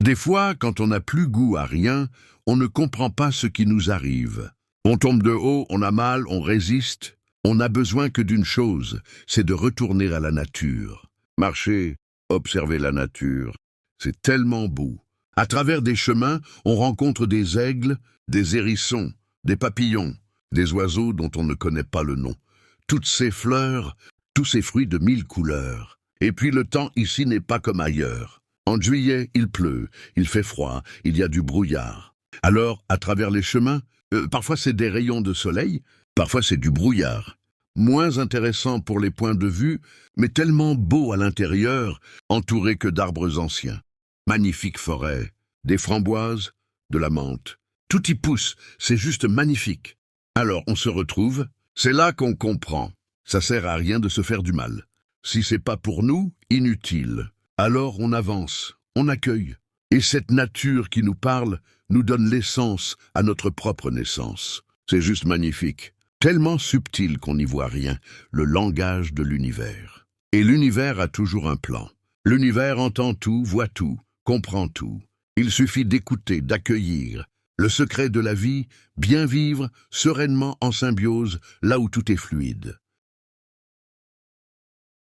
Des fois, quand on n'a plus goût à rien, on ne comprend pas ce qui nous arrive. On tombe de haut, on a mal, on résiste. On n'a besoin que d'une chose, c'est de retourner à la nature. Marcher, observer la nature, c'est tellement beau. À travers des chemins, on rencontre des aigles, des hérissons, des papillons, des oiseaux dont on ne connaît pas le nom. Toutes ces fleurs, tous ces fruits de 1000 couleurs. Et puis le temps ici n'est pas comme ailleurs. En juillet, il pleut, il fait froid, il y a du brouillard. Alors, à travers les chemins, parfois c'est des rayons de soleil, parfois c'est du brouillard. Moins intéressant pour les points de vue, mais tellement beau à l'intérieur, entouré que d'arbres anciens. Magnifique forêt, des framboises, de la menthe. Tout y pousse, c'est juste magnifique. Alors on se retrouve, c'est là qu'on comprend. Ça sert à rien de se faire du mal. Si c'est pas pour nous, inutile. Alors on avance, on accueille. Et cette nature qui nous parle nous donne l'essence à notre propre naissance. C'est juste magnifique. Tellement subtil qu'on n'y voit rien, le langage de l'univers. Et l'univers a toujours un plan. L'univers entend tout, voit tout, comprend tout. Il suffit d'écouter, d'accueillir. Le secret de la vie, bien vivre sereinement en symbiose, là où tout est fluide.